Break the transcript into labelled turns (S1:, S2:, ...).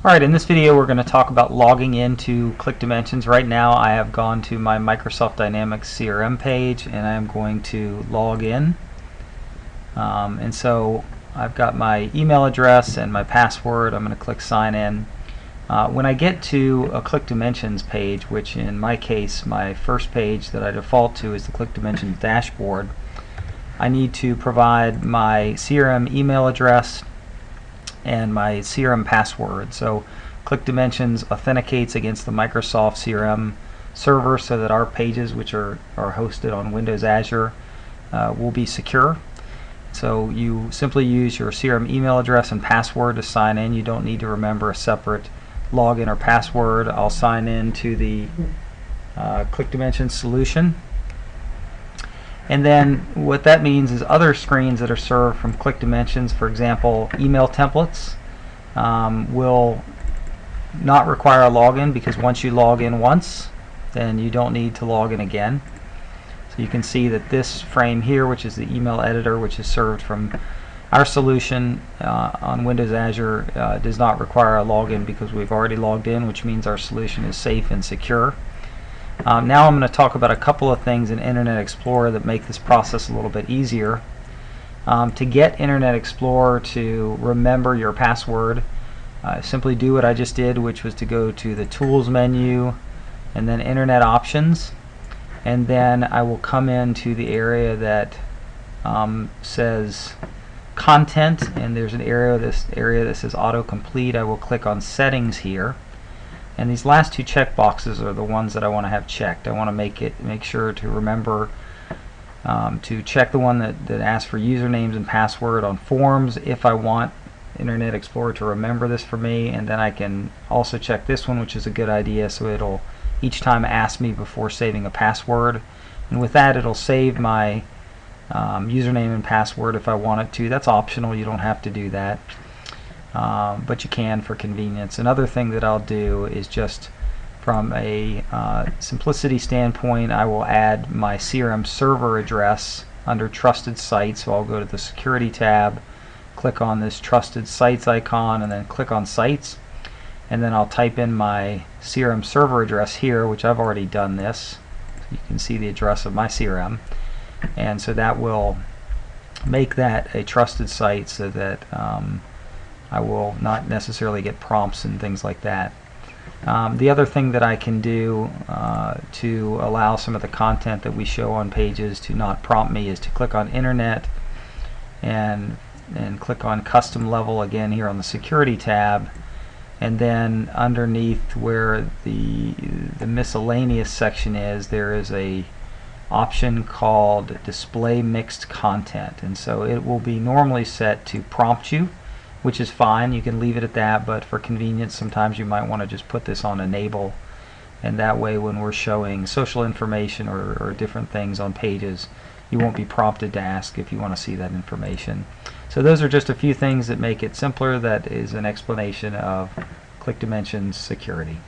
S1: Alright, in this video we're going to talk about logging into ClickDimensions. Right now I have gone to my Microsoft Dynamics CRM page and I am going to log in. And so I've got my email address and my password. I'm going to click sign in. When I get to a ClickDimensions page, which in my case my first page that I default to is the ClickDimensions dashboard, I need to provide my CRM email address and my CRM password. So ClickDimensions authenticates against the Microsoft CRM server so that our pages, which are hosted on Windows Azure, will be secure. So you simply use your CRM email address and password to sign in. You don't need to remember a separate login or password. I'll sign in to the ClickDimensions solution. And then what that means is other screens that are served from ClickDimensions, for example, email templates, will not require a login, because once you log in once, then you don't need to log in again. So you can see that this frame here, which is the email editor, which is served from our solution on Windows Azure, does not require a login because we've already logged in, which means our solution is safe and secure. Now I'm going to talk about a couple of things in Internet Explorer that make this process a little bit easier. To get Internet Explorer to remember your password, simply do what I just did, which was to go to the Tools menu and then Internet Options, and then I will come into the area that says Content, and there's an area that says Autocomplete. I will click on Settings here. And these last two check boxes are the ones that I want to have checked. I want to make sure to remember to check the one that asks for usernames and password on forms if I want Internet Explorer to remember this for me, and then I can also check this one, which is a good idea, so it'll each time ask me before saving a password, and with that it'll save my username and password if I want it to. That's optional, you don't have to do that. But you can for convenience. Another thing that I'll do is, just from a simplicity standpoint, I will add my CRM server address under Trusted Sites. So I'll go to the Security tab, click on this Trusted Sites icon, and then click on Sites. And then I'll type in my CRM server address here, which I've already done this. So you can see the address of my CRM. And so that will make that a trusted site so that I will not necessarily get prompts and things like that. The other thing that I can do to allow some of the content that we show on pages to not prompt me is to click on Internet and click on Custom Level again here on the Security tab, and then underneath where the miscellaneous section is, there is a option called Display Mixed Content, and so it will be normally set to prompt you, which is fine. You can leave it at that, but for convenience sometimes you might want to just put this on enable, and that way when we're showing social information or different things on pages, you won't be prompted to ask if you want to see that information. So those are just a few things that make it simpler. That is an explanation of ClickDimensions security.